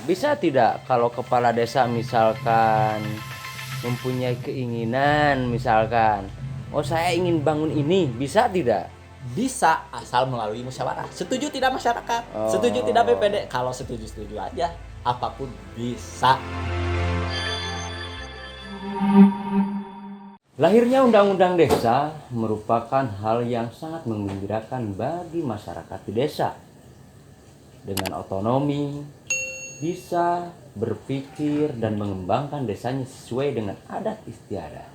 Bisa tidak kalau kepala desa misalkan mempunyai keinginan, misalkan, oh saya ingin bangun ini, bisa tidak? Bisa asal melalui musyawarah. Setuju tidak masyarakat? Setuju tidak Oh. BPD? Kalau setuju-setuju aja, apapun bisa. Lahirnya Undang-Undang Desa merupakan hal yang sangat menggembirakan bagi masyarakat di desa. Dengan otonomi, bisa berpikir dan mengembangkan desanya sesuai dengan adat istiadat.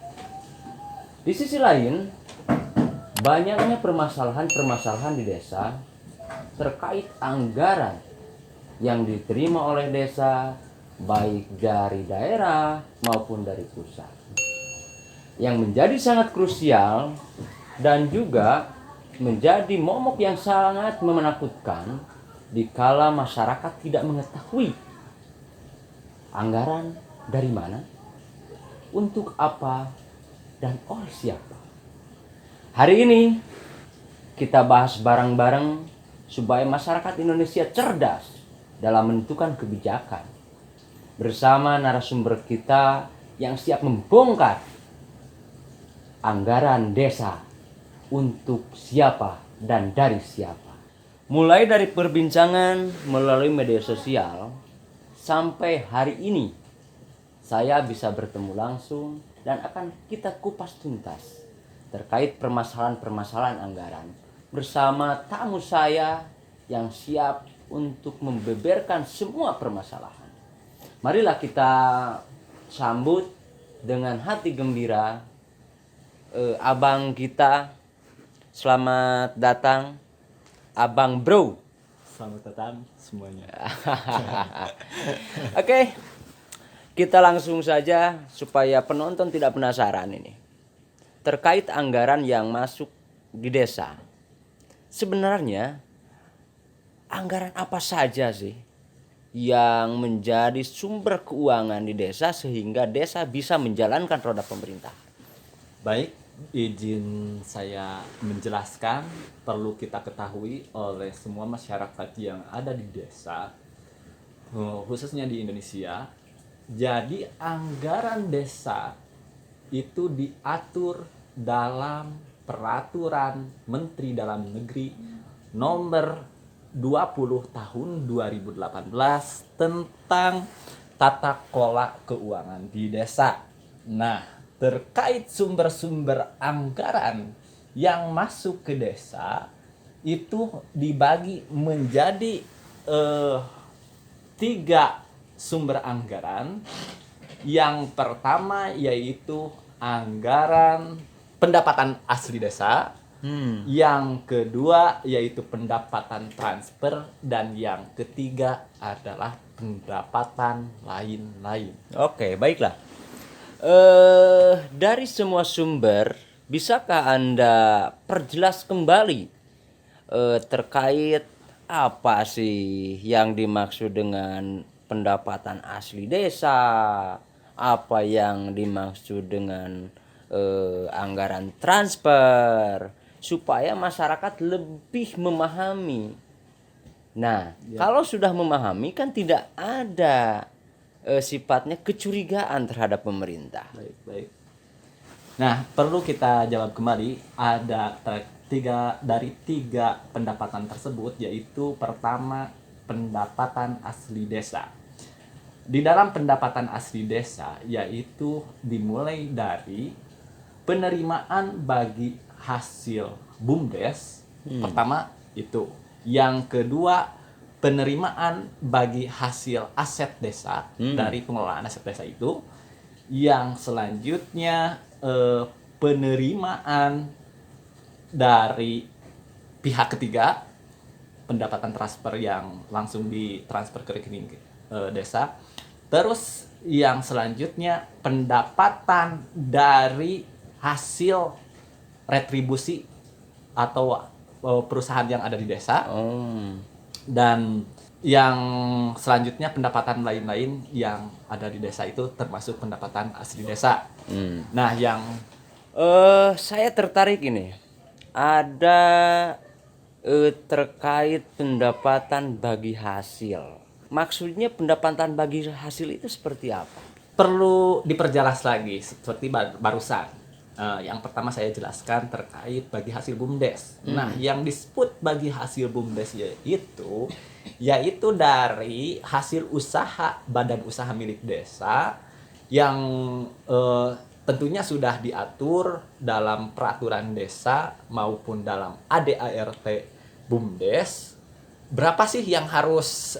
Di sisi lain, banyaknya permasalahan-permasalahan di desa terkait anggaran yang diterima oleh desa, baik dari daerah maupun dari pusat, yang menjadi sangat krusial dan juga menjadi momok yang sangat menakutkan dikala masyarakat tidak mengetahui anggaran dari mana, untuk apa, dan oleh siapa. Hari ini kita bahas bareng-bareng supaya masyarakat Indonesia cerdas dalam menentukan kebijakan, bersama narasumber kita yang siap membongkar anggaran desa untuk siapa dan dari siapa. Mulai dari perbincangan melalui media sosial sampai hari ini saya bisa bertemu langsung dan akan kita kupas tuntas terkait permasalahan-permasalahan anggaran bersama tamu saya yang siap untuk membeberkan semua permasalahan. Marilah kita sambut dengan hati gembira abang kita. Selamat datang Abang Bro. Selamat datang semuanya. Oke, kita langsung saja supaya penonton tidak penasaran ini. Terkait anggaran yang masuk di desa. Sebenarnya anggaran apa saja sih yang menjadi sumber keuangan di desa sehingga desa bisa menjalankan roda pemerintah? Baik, izin saya menjelaskan. Perlu kita ketahui oleh semua masyarakat yang ada di desa, khususnya di Indonesia. Jadi anggaran desa itu diatur dalam peraturan Menteri Dalam Negeri nomor 20 tahun 2018 tentang tata kelola keuangan di desa. Nah, terkait sumber-sumber anggaran yang masuk ke desa itu dibagi menjadi 3 sumber anggaran. Yang pertama yaitu anggaran pendapatan asli desa. Yang kedua yaitu pendapatan transfer, dan yang ketiga adalah pendapatan lain-lain. Oke, baiklah. Dari semua sumber, bisakah Anda perjelas kembali terkait apa sih yang dimaksud dengan pendapatan asli desa? Apa yang dimaksud dengan anggaran transfer? Supaya masyarakat lebih memahami. Nah, kalau sudah memahami kan tidak ada sifatnya kecurigaan terhadap pemerintah. Baik. Nah, perlu kita jawab kembali. Ada dari tiga pendapatan tersebut, yaitu pertama pendapatan asli desa. Di dalam pendapatan asli desa yaitu dimulai dari penerimaan bagi hasil BUMDes. Pertama itu. Yang kedua penerimaan bagi hasil aset desa dari pengelolaan aset desa itu. Yang selanjutnya penerimaan dari pihak ketiga, pendapatan transfer yang langsung ditransfer ke rekening desa. Terus yang selanjutnya pendapatan dari hasil retribusi atau perusahaan yang ada di desa. Dan yang selanjutnya pendapatan lain-lain yang ada di desa itu termasuk pendapatan asli desa. Nah, yang Saya tertarik ini. Ada terkait pendapatan bagi hasil. Maksudnya pendapatan bagi hasil itu seperti apa? Perlu diperjelas lagi seperti barusan. Yang pertama saya jelaskan terkait bagi hasil BUMDes. Nah, yang disebut bagi hasil BUMDes yaitu dari hasil usaha badan usaha milik desa yang tentunya sudah diatur dalam peraturan desa maupun dalam ADART BUMDes. Berapa sih yang harus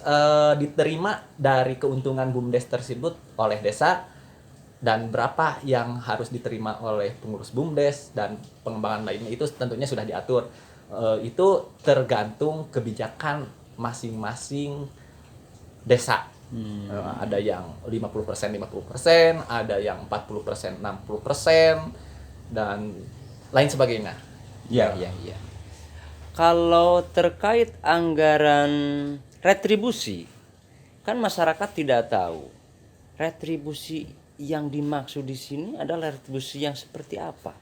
diterima dari keuntungan BUMDes tersebut oleh desa, dan berapa yang harus diterima oleh pengurus BUMDes dan pengembangan lainnya, itu tentunya sudah diatur. Itu tergantung kebijakan masing-masing desa. Ada yang 50% 50%, ada yang 40% 60%, dan lain sebagainya. Iya. Kalau terkait anggaran retribusi, kan masyarakat tidak tahu retribusi yang dimaksud di sini adalah retribusi yang seperti apa.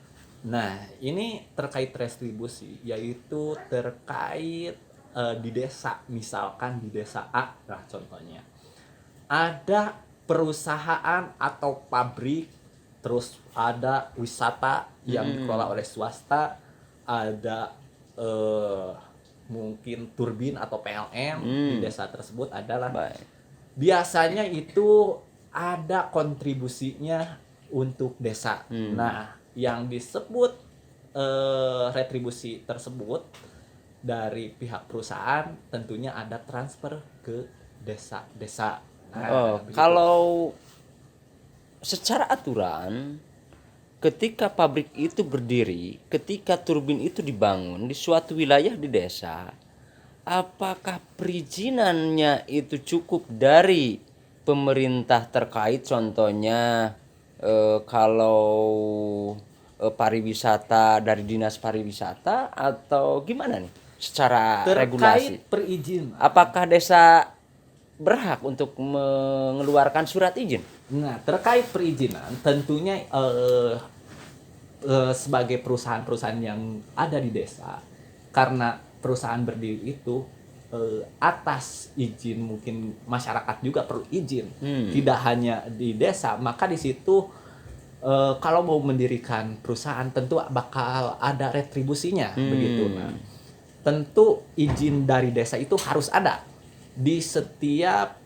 Nah, ini terkait retribusi, yaitu terkait di desa, misalkan di desa A, nah contohnya ada perusahaan atau pabrik, terus ada wisata yang dikelola oleh swasta, ada mungkin turbin atau PLN di desa tersebut adalah. Baik. Biasanya itu ada kontribusinya untuk desa. Nah, yang disebut retribusi tersebut dari pihak perusahaan tentunya ada transfer ke desa-desa. Nah, Kalau secara aturan, ketika pabrik itu berdiri, ketika turbin itu dibangun di suatu wilayah di desa, apakah perizinannya itu cukup dari pemerintah terkait? Contohnya kalau pariwisata dari dinas pariwisata, atau gimana nih secara regulasi? terkait perizinan. Apakah desa berhak untuk mengeluarkan surat izin? Nah, terkait perizinan tentunya sebagai perusahaan-perusahaan yang ada di desa, karena perusahaan berdiri itu atas izin, mungkin masyarakat juga perlu izin, tidak hanya di desa, maka di situ kalau mau mendirikan perusahaan tentu bakal ada retribusinya, begitu. Nah, tentu izin dari desa itu harus ada di setiap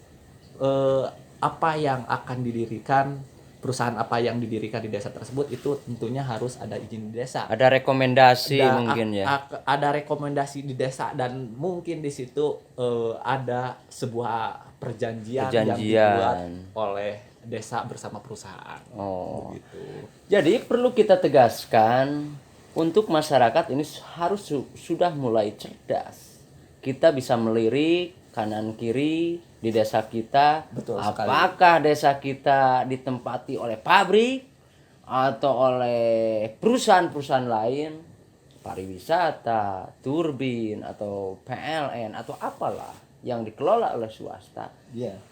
apa yang akan didirikan, perusahaan apa yang didirikan di desa tersebut, itu tentunya harus ada izin di desa. Ada rekomendasi mungkin ya. Ada rekomendasi di desa, dan mungkin di situ ada sebuah perjanjian yang dibuat oleh desa bersama perusahaan. Begitu. Jadi perlu kita tegaskan untuk masyarakat ini harus sudah mulai cerdas. Kita bisa melirik kanan kiri di desa kita. Betul apakah sekali. Desa kita ditempati oleh pabrik atau oleh perusahaan-perusahaan lain, pariwisata, turbin atau PLN atau apalah yang dikelola oleh swasta.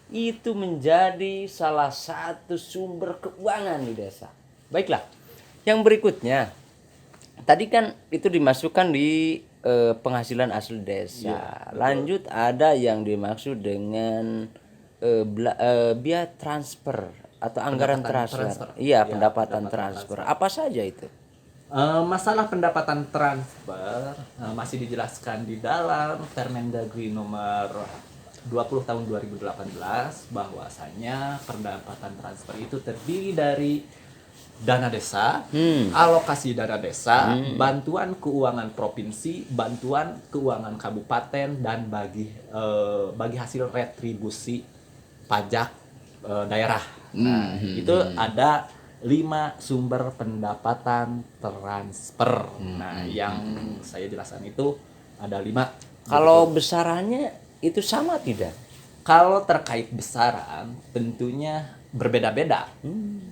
Itu menjadi salah satu sumber keuangan di desa. Baiklah, yang berikutnya tadi kan itu dimasukkan di penghasilan asli desa. Lanjut, ada yang dimaksud dengan biaya transfer atau anggaran transfer. Iya, pendapatan transfer. Apa saja itu? Masalah pendapatan transfer masih dijelaskan di dalam Permendagri nomor 20 tahun 2018, bahwasanya pendapatan transfer itu terdiri dari dana desa, alokasi dana desa, bantuan keuangan provinsi, bantuan keuangan kabupaten, dan bagi hasil retribusi pajak daerah. Nah, itu ada 5 sumber pendapatan transfer. Nah, yang saya jelaskan itu ada 5. Kalau besarannya itu sama tidak? Kalau terkait besaran tentunya berbeda-beda.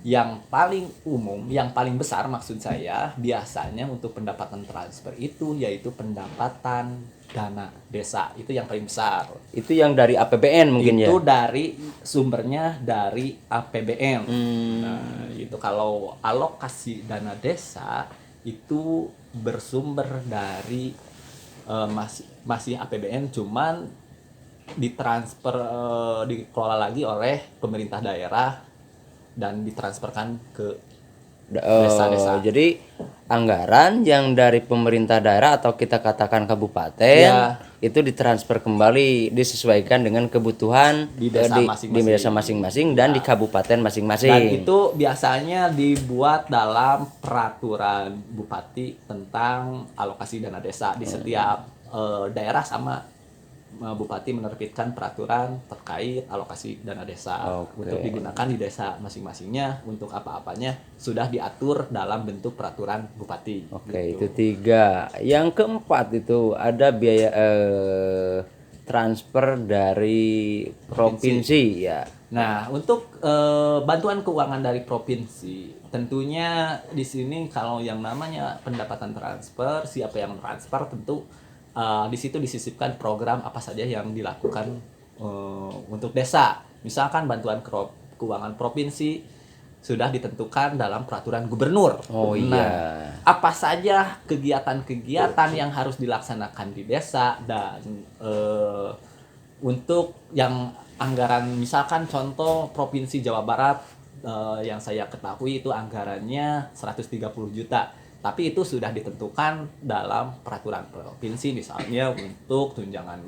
Yang paling umum, yang paling besar maksud saya, biasanya untuk pendapatan transfer itu yaitu pendapatan dana desa. Itu yang paling besar. Itu yang dari APBN mungkin itu ya? Dari sumbernya dari APBN. Nah, itu kalau alokasi dana desa itu bersumber dari masih APBN, cuman ditransfer dikelola lagi oleh pemerintah daerah dan ditransferkan ke desa-desa. Jadi anggaran yang dari pemerintah daerah atau kita katakan kabupaten Ya. itu ditransfer kembali disesuaikan dengan kebutuhan Di desa di desa masing-masing dan di kabupaten Dan masing-masing. itu biasanya dibuat dalam peraturan bupati tentang alokasi dana desa di setiap daerah, sama bupati menerbitkan peraturan terkait alokasi dana desa Oke. untuk digunakan di desa masing-masingnya untuk apa-apanya sudah diatur dalam bentuk peraturan bupati. Oke, gitu. itu 3. Yang keempat itu ada biaya transfer dari provinsi ya. Nah, untuk bantuan keuangan dari provinsi, tentunya di sini kalau yang namanya pendapatan transfer, siapa yang transfer tentu di situ disisipkan program apa saja yang dilakukan untuk desa. Misalkan bantuan keuangan provinsi sudah ditentukan dalam peraturan gubernur. Oh Nah, iya. apa saja kegiatan-kegiatan yang harus dilaksanakan di desa dan untuk yang anggaran, misalkan contoh Provinsi Jawa Barat yang saya ketahui itu anggarannya 130 juta. Tapi itu sudah ditentukan dalam peraturan provinsi, misalnya untuk tunjangan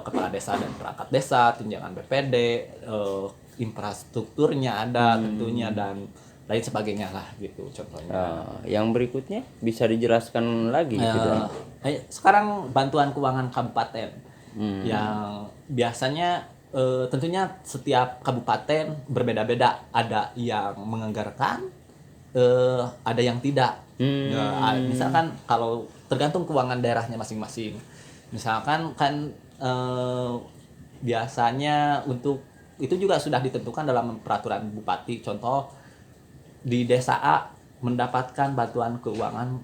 kepala desa dan perangkat desa, tunjangan BPD, infrastrukturnya ada tentunya dan lain sebagainya lah gitu contohnya. Yang berikutnya bisa dijelaskan lagi tidak? Sekarang bantuan keuangan kabupaten yang biasanya tentunya setiap kabupaten berbeda-beda, ada yang menganggarkan, ada yang tidak. Misalkan kalau tergantung keuangan daerahnya masing-masing. Misalkan kan biasanya untuk itu juga sudah ditentukan dalam peraturan bupati. Contoh di desa A mendapatkan bantuan keuangan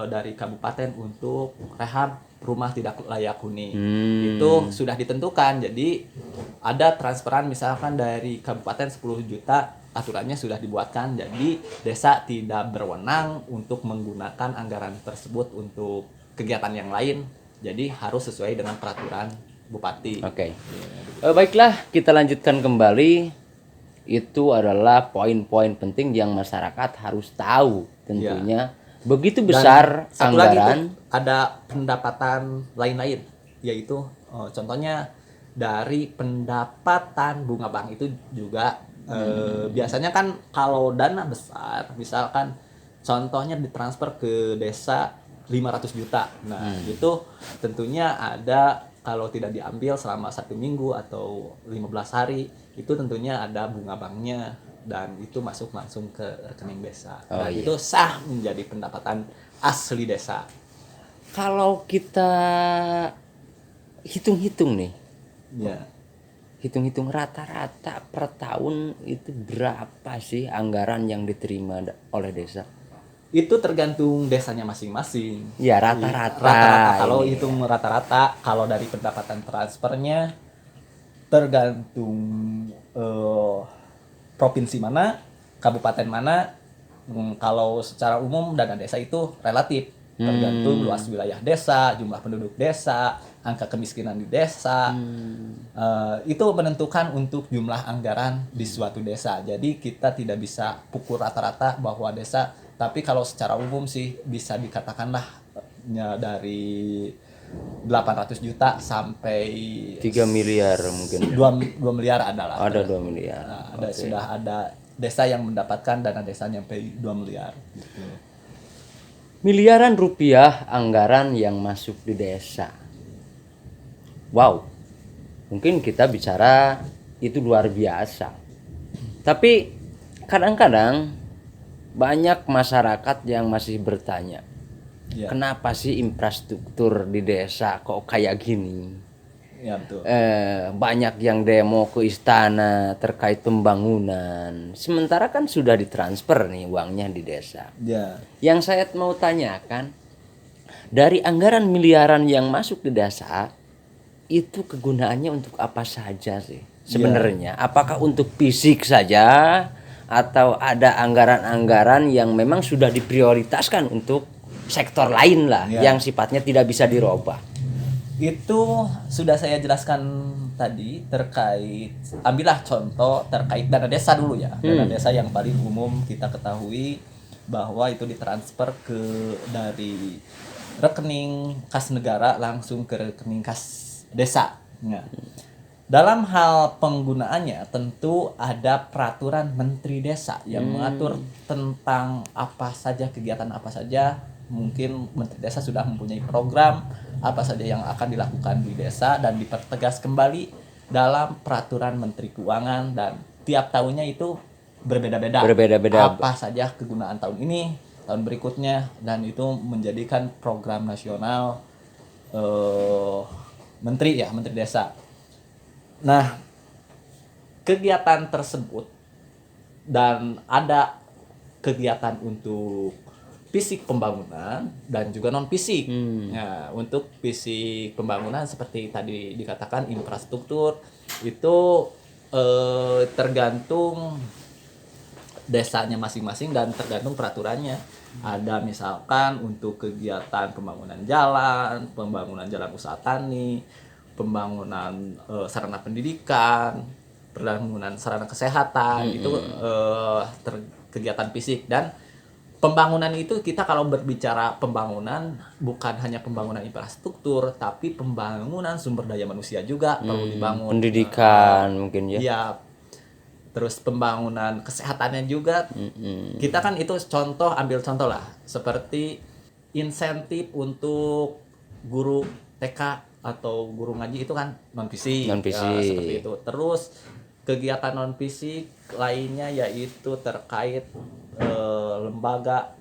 dari kabupaten untuk rehab rumah tidak layak huni. Itu sudah ditentukan. Jadi ada transferan misalkan dari kabupaten 10 juta, aturannya sudah dibuatkan. Jadi desa tidak berwenang untuk menggunakan anggaran tersebut untuk kegiatan yang lain. Jadi harus sesuai dengan peraturan bupati. Oke. Baiklah, kita lanjutkan kembali. Itu adalah poin-poin penting yang masyarakat harus tahu tentunya. Begitu besar Dan satu lagi anggaran. tuh, ada pendapatan lain-lain, yaitu contohnya dari pendapatan bunga bank itu juga biasanya kan kalau dana besar, misalkan contohnya ditransfer ke desa 500 juta. Nah, itu tentunya ada, kalau tidak diambil selama 1 minggu atau 15 hari, itu tentunya ada bunga banknya dan itu masuk langsung ke rekening desa. Dan itu sah menjadi pendapatan asli desa. Kalau kita hitung-hitung nih, Ya. hitung-hitung rata-rata per tahun itu berapa sih anggaran yang diterima oleh desa? Itu tergantung desanya masing-masing. Ya rata-rata. Rata-rata kalau hitung rata-rata, kalau dari pendapatan transfernya tergantung provinsi mana, kabupaten mana. Kalau secara umum dana desa itu relatif, tergantung luas wilayah desa, jumlah penduduk desa, angka kemiskinan di desa. Itu menentukan untuk jumlah anggaran di suatu desa. Jadi kita tidak bisa pukul rata-rata bahwa desa, tapi kalau secara umum sih bisa dikatakanlah dari 800 juta sampai 3 miliar mungkin. 2 miliar adalah. Ada 2 miliar. Nah, sudah ada desa yang mendapatkan dana desa sampai 2 miliar. Gitu. Miliaran rupiah anggaran yang masuk di desa. Wow. Mungkin kita bicara itu luar biasa. Tapi kadang-kadang banyak masyarakat yang masih bertanya, Ya. kenapa sih infrastruktur di desa kok kayak gini? Ya, betul. Banyak yang demo ke istana terkait pembangunan. Sementara kan sudah ditransfer nih uangnya di desa. Ya. Yang saya mau tanyakan, dari anggaran miliaran yang masuk di desa, itu kegunaannya untuk apa saja sih sebenarnya? Apakah untuk fisik saja atau ada anggaran-anggaran yang memang sudah diprioritaskan untuk sektor lain lah Ya. yang sifatnya tidak bisa dirubah. Itu sudah saya jelaskan tadi terkait, ambillah contoh terkait dana desa dulu ya. Dana desa yang paling umum kita ketahui bahwa itu ditransfer dari rekening kas negara langsung ke rekening kas desa. Nah, dalam hal penggunaannya tentu ada peraturan Menteri Desa yang mengatur tentang apa saja kegiatan apa saja. Mungkin Menteri Desa sudah mempunyai program apa saja yang akan dilakukan di desa dan dipertegas kembali dalam peraturan Menteri Keuangan, dan tiap tahunnya itu berbeda-beda. Berbeda-beda. Apa saja kegunaan tahun ini, tahun berikutnya, dan itu menjadikan program nasional Menteri Desa. Nah, kegiatan tersebut dan ada kegiatan untuk fisik pembangunan dan juga non fisik. Nah, untuk fisik pembangunan seperti tadi dikatakan infrastruktur itu tergantung desanya masing-masing dan tergantung peraturannya. Ada misalkan untuk kegiatan pembangunan jalan usaha tani, pembangunan sarana pendidikan, pembangunan sarana kesehatan, itu kegiatan fisik. Dan pembangunan itu, kita kalau berbicara pembangunan bukan hanya pembangunan infrastruktur, tapi pembangunan sumber daya manusia juga perlu dibangun. Pendidikan mungkin ya. Iya. Terus pembangunan kesehatannya juga. Kita kan itu ambil contoh lah, seperti insentif untuk guru TK atau guru ngaji itu kan non fisik. Ya, seperti itu. Terus kegiatan non fisik lainnya yaitu terkait lembaga.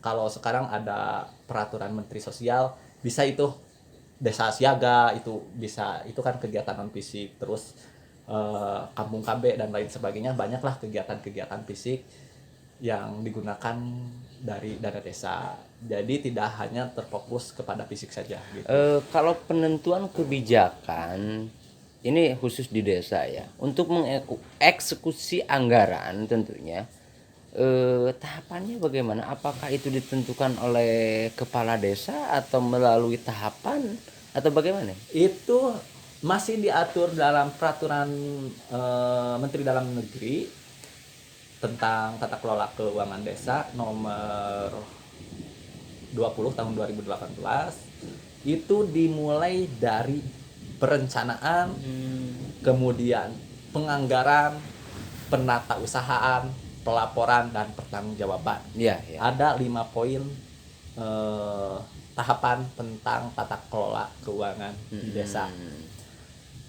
Kalau sekarang ada peraturan Menteri Sosial, bisa itu desa siaga, itu bisa, itu kan kegiatan non fisik. Terus kampung KB dan lain sebagainya, banyaklah kegiatan-kegiatan fisik yang digunakan dari dana desa. Jadi tidak hanya terfokus kepada fisik saja gitu. Kalau penentuan kebijakan ini khusus di desa ya, untuk mengeksekusi anggaran tentunya tahapannya bagaimana? Apakah itu ditentukan oleh kepala desa atau melalui tahapan atau bagaimana? Itu masih diatur dalam peraturan Menteri Dalam Negeri tentang tata kelola keuangan desa nomor 20 tahun 2018. Itu dimulai dari perencanaan, kemudian penganggaran, penata usahaan, pelaporan, dan pertanggungjawaban. Ya. Ada 5 poin tahapan tentang tata kelola keuangan di desa.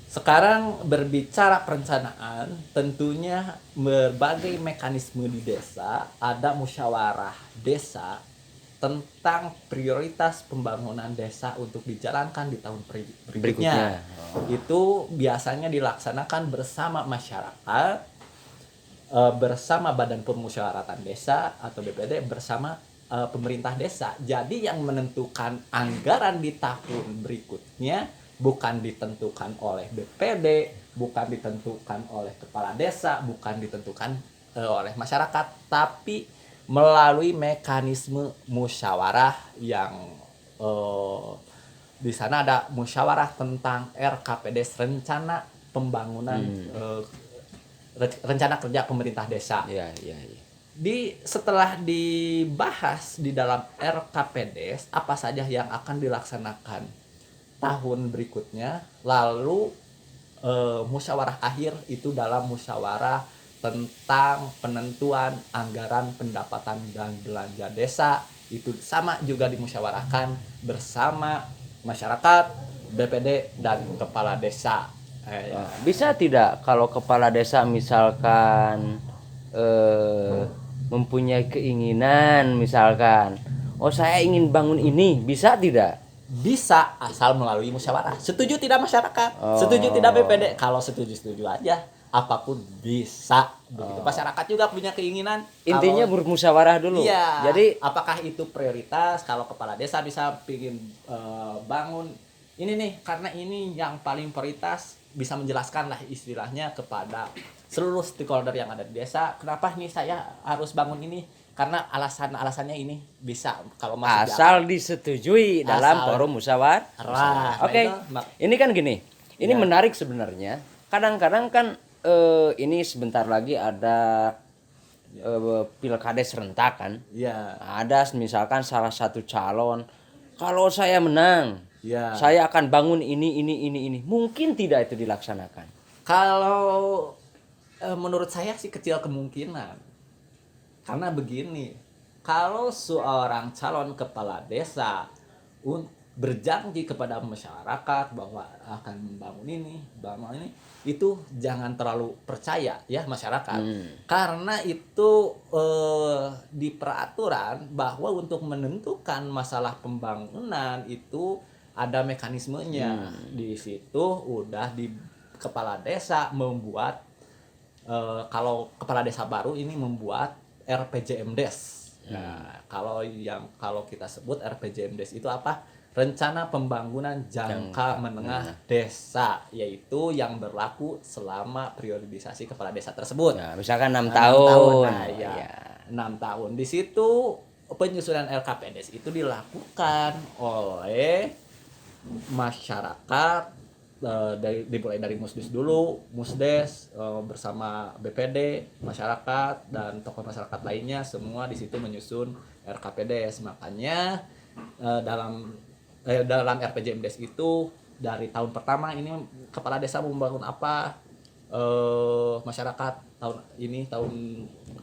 Sekarang berbicara perencanaan, tentunya berbagai mekanisme di desa. Ada musyawarah desa tentang prioritas pembangunan desa untuk dijalankan di tahun berikutnya. Itu biasanya dilaksanakan bersama masyarakat, bersama Badan Permusyawaratan Desa atau BPD, bersama pemerintah desa. Jadi yang menentukan anggaran di tahun berikutnya bukan ditentukan oleh BPD, bukan ditentukan oleh kepala desa, bukan ditentukan oleh masyarakat, tapi melalui mekanisme musyawarah yang di sana ada musyawarah tentang RKPDes, rencana pembangunan rencana kerja pemerintah desa. Ya. Setelah dibahas di dalam RKPDes apa saja yang akan dilaksanakan tahun berikutnya, lalu musyawarah akhir itu dalam musyawarah tentang penentuan anggaran pendapatan dan belanja desa, itu sama juga dimusyawarahkan bersama masyarakat, BPD, dan kepala desa. Bisa tidak kalau kepala desa misalkan mempunyai keinginan, misalkan, oh saya ingin bangun ini, bisa tidak? Bisa, asal melalui musyawarah. Setuju tidak masyarakat? Setuju tidak BPD? Kalau setuju aja, apapun bisa. Begitu. Masyarakat juga punya keinginan. Intinya bermusyawarah dulu. Iya. Jadi apakah itu prioritas? Kalau kepala desa bisa pingin bangun ini nih, karena ini yang paling prioritas, bisa menjelaskan lah istilahnya kepada seluruh stakeholder yang ada di desa. Kenapa nih saya harus bangun ini? karena alasannya ini bisa kalau masuk Asal disetujui dalam Asal. forum musyawarah. Nah, Oke. itu Ini kan gini. Ini Ya. menarik sebenarnya. Kadang-kadang kan ini sebentar lagi ada pilkada serentak kan. ya Ada misalkan salah satu calon, kalau saya menang, ya saya akan bangun ini. Mungkin tidak itu dilaksanakan. kalau menurut saya sih kecil kemungkinan. Karena begini, kalau seorang calon kepala desa berjanji kepada masyarakat bahwa akan bangun ini, itu jangan terlalu percaya ya masyarakat. Karena itu di peraturan bahwa untuk menentukan masalah pembangunan itu ada mekanismenya. Di situ udah di kepala desa membuat kalau kepala desa baru ini membuat RPJMDes. Nah, kalau kita sebut RPJMDes itu apa? Rencana Pembangunan Jangka Menengah Desa, yaitu yang berlaku selama periodisasi kepala desa tersebut. Nah, misalkan 6 Nah, tahun. Nah, ya. 6 tahun. Di situ penyusunan RKPDes itu dilakukan oleh masyarakat dimulai dari Musdes dulu, Musdes bersama BPD, masyarakat dan tokoh masyarakat lainnya semua di situ menyusun RKPDes. Makanya dalam RPJMDes itu dari tahun pertama ini kepala desa membangun apa, masyarakat tahun ini tahun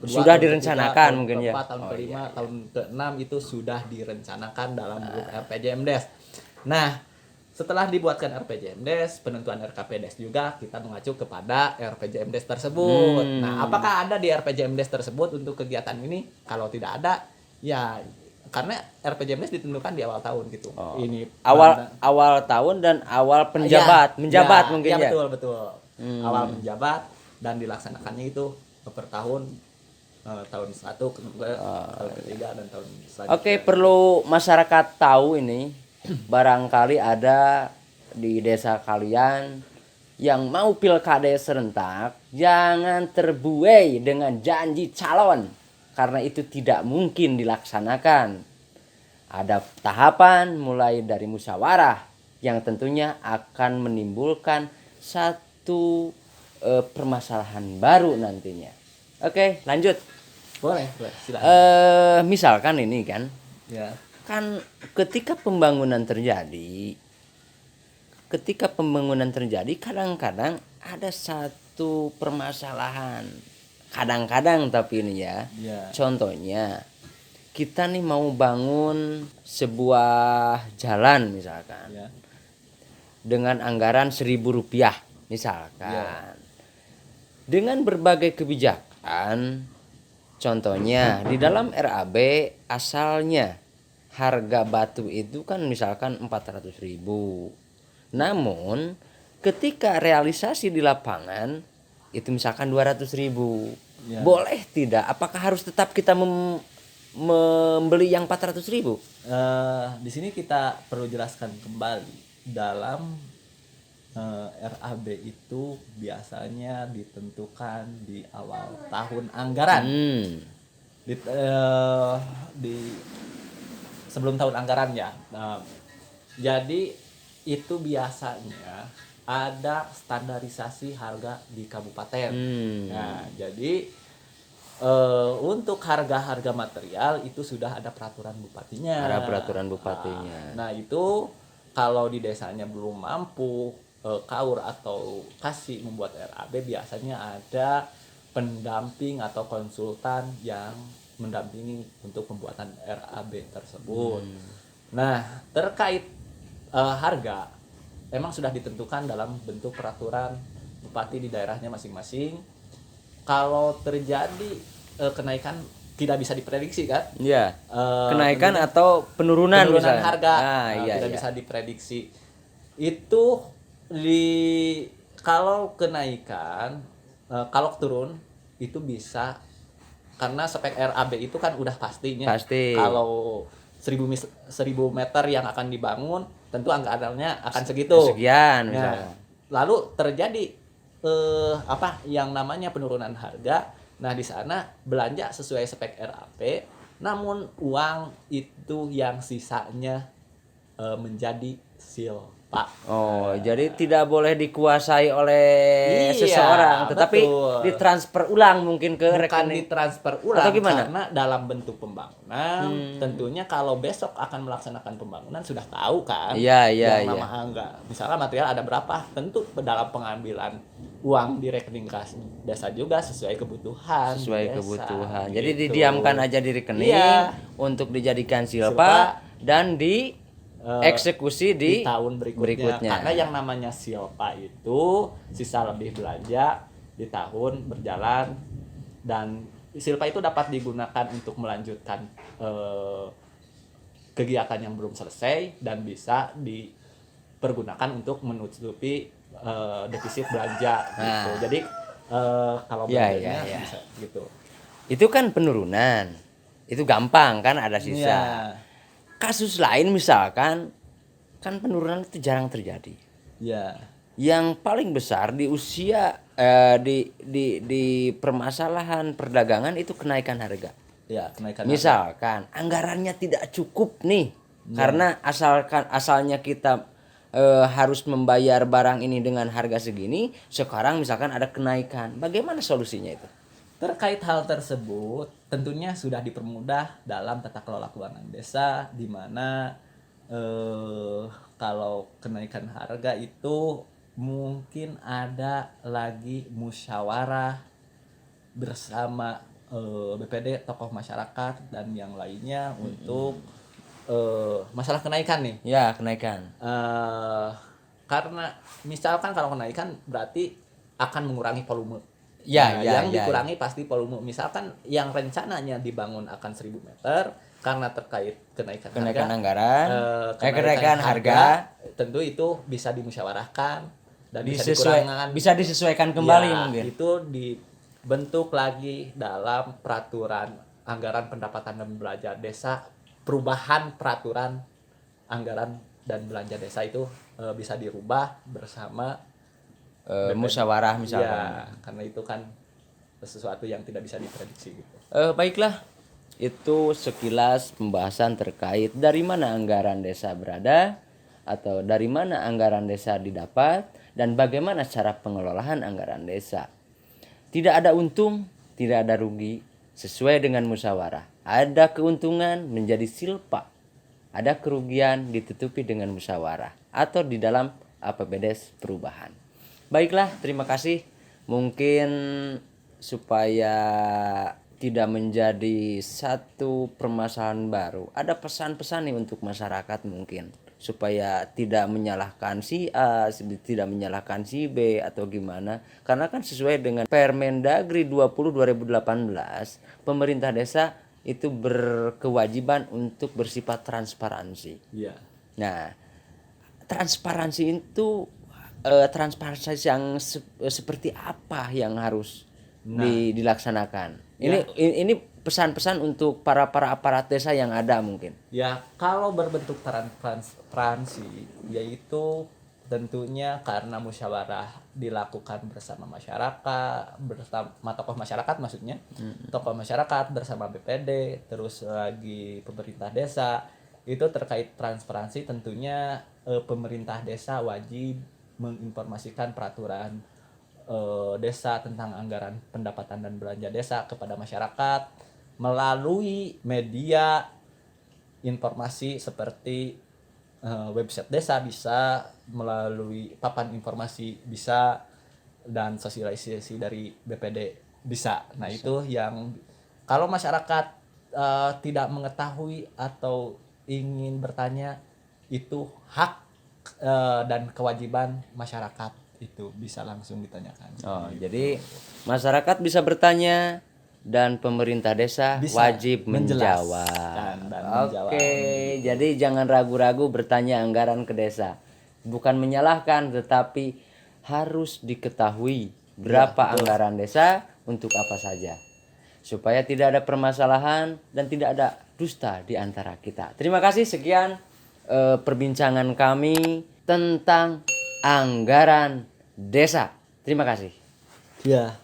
kedua Sudah tahun direncanakan ketiga, tahun mungkin ya. keempat, tahun kelima, tahun keenam itu sudah direncanakan dalam buku RPJMDes. Nah, setelah dibuatkan RPJMDes, penentuan RKPDes juga kita mengacu kepada RPJMDes tersebut. Nah, apakah ada di RPJMDes tersebut untuk kegiatan ini? Kalau tidak ada, ya karena RPJMDes ditentukan di awal tahun gitu. Ini awal tahun dan awal menjabat mungkin ya. Betul. Awal menjabat dan dilaksanakannya itu per tahun, tahun 1, tahun ketiga dan tahun selanjutnya. Oke, perlu masyarakat tahu ini. Barangkali ada di desa kalian yang mau pilkada serentak, jangan terbuai dengan janji calon, karena itu tidak mungkin dilaksanakan. Ada tahapan mulai dari musyawarah yang tentunya akan menimbulkan satu permasalahan baru nantinya. Oke, lanjut. Boleh, silakan. Misalkan ini kan, Ya. kan ketika pembangunan terjadi kadang-kadang ada satu permasalahan, kadang-kadang tapi ini ya. Contohnya kita nih mau bangun sebuah jalan misalkan dengan anggaran Rp1.000 misalkan, dengan berbagai kebijakan. Contohnya di dalam RAB asalnya harga batu itu kan misalkan 400.000. Namun ketika realisasi di lapangan itu misalkan 200.000. Boleh tidak? Apakah harus tetap kita membeli yang 400.000? Di sini kita perlu jelaskan kembali dalam RAB itu biasanya ditentukan di awal tahun anggaran. Di sebelum tahun anggaran ya. Jadi itu biasanya ada standarisasi harga di kabupaten. Nah, jadi untuk harga-harga material itu sudah ada peraturan bupatinya. Ada peraturan bupatinya. Nah, itu kalau di desanya belum mampu KAUR atau KASI membuat RAB, biasanya ada pendamping atau konsultan yang mendampingi untuk pembuatan RAB tersebut. Nah, terkait harga memang sudah ditentukan dalam bentuk peraturan bupati di daerahnya masing-masing. Kalau terjadi kenaikan tidak bisa diprediksi kan? Iya. Kenaikan atau penurunan misalnya. Harga tidak bisa diprediksi. Itu kalau kenaikan, kalau turun itu bisa. Karena spek RAB itu kan udah pastinya. Pasti. Kalau 1000 meter yang akan dibangun, tentu anggarannya akan segitu. Sekian misalnya. Lalu terjadi yang namanya penurunan harga. Nah, di sana belanja sesuai spek RAP, namun uang itu yang sisanya menjadi silpa. Oh, jadi tidak boleh dikuasai oleh Iya, seseorang, tetapi betul. ditransfer ulang mungkin ke Bukan rekening. ditransfer Atau ulang gimana? karena dalam bentuk pembangunan. Tentunya kalau besok akan melaksanakan pembangunan sudah tahu kan Iya, iya, yang iya. nama angga. Misalnya material ada berapa, tentu dalam pengambilan uang di rekening kas desa juga sesuai kebutuhan Sesuai desa, kebutuhan. gitu. Jadi didiamkan aja di rekening Iya. untuk dijadikan Silpa, silpa dan di eh, eksekusi di di tahun berikutnya. Karena yang namanya silpa itu sisa lebih belanja di tahun berjalan, dan silpa itu dapat digunakan untuk melanjutkan kegiatan yang belum selesai dan bisa dipergunakan untuk menutupi defisit belanja gitu. Nah. Jadi kalau Iya, belanjanya iya, iya. bisa gitu. Itu kan penurunan. Itu gampang kan, ada sisa. Iya. Kasus lain misalkan kan penurunan itu jarang terjadi. Iya. Yang paling besar di usia di permasalahan perdagangan itu kenaikan harga. Ya, kenaikan harga. Misalkan anggarannya tidak cukup nih, karena asalnya kita harus membayar barang ini dengan harga segini, sekarang misalkan ada kenaikan. Bagaimana solusinya itu? Terkait hal tersebut, tentunya sudah dipermudah dalam tata kelola keuangan desa, di mana kalau kenaikan harga itu mungkin ada lagi musyawarah bersama BPD, tokoh masyarakat dan yang lainnya untuk masalah kenaikan nih. Ya, kenaikan. Karena misalkan kalau kenaikan berarti akan mengurangi volume. Ya, Nah, ya, yang ya, dikurangi pasti volume. Misalkan yang rencananya dibangun akan 1000 meter, karena terkait kenaikan anggaran, kenaikan harga, tentu itu bisa dimusyawarahkan dan bisa dikurangkan. bisa disesuaikan kembali Ya, mungkin. itu dibentuk lagi dalam peraturan anggaran pendapatan dan belanja desa, perubahan peraturan anggaran dan belanja desa itu bisa dirubah bersama Musyawarah ya, misalkan. karena itu kan sesuatu yang tidak bisa diprediksi gitu. Baiklah, itu sekilas pembahasan terkait dari mana anggaran desa berada atau dari mana anggaran desa didapat dan bagaimana cara pengelolaan anggaran desa. Tidak ada untung, tidak ada rugi, sesuai dengan musyawarah. Ada keuntungan menjadi silpa, ada kerugian ditutupi dengan musyawarah atau di dalam APBDes perubahan. Baiklah, terima kasih. Mungkin supaya tidak menjadi satu permasalahan baru, ada pesan-pesan nih untuk masyarakat mungkin supaya tidak menyalahkan si A, tidak menyalahkan si B atau gimana. Karena kan sesuai dengan Permendagri 20 2018, pemerintah desa itu berkewajiban untuk bersifat transparansi. Iya. Nah, transparansi itu transparansi yang seperti apa yang harus dilaksanakan? Ini pesan-pesan untuk para aparat desa yang ada mungkin. Ya, kalau berbentuk transparansi yaitu tentunya karena musyawarah dilakukan bersama masyarakat, bersama tokoh masyarakat maksudnya. Tokoh masyarakat bersama BPD, terus lagi pemerintah desa. Itu terkait transparansi, tentunya pemerintah desa wajib menginformasikan peraturan desa tentang anggaran pendapatan dan belanja desa kepada masyarakat melalui media informasi seperti website desa, bisa melalui papan informasi bisa, dan sosialisasi dari BPD bisa. Nah, itu yang kalau masyarakat tidak mengetahui atau ingin bertanya, itu hak dan kewajiban masyarakat, itu bisa langsung ditanyakan. Oh, jadi masyarakat bisa bertanya dan pemerintah desa Bisa wajib menjelaskan menjawab. dan Oke, jadi jangan ragu-ragu bertanya anggaran ke desa. Bukan menyalahkan, tetapi harus diketahui berapa anggaran desa untuk apa saja. Supaya tidak ada permasalahan dan tidak ada dusta di antara kita. Terima kasih, sekian perbincangan kami tentang anggaran desa. Terima kasih. Ya.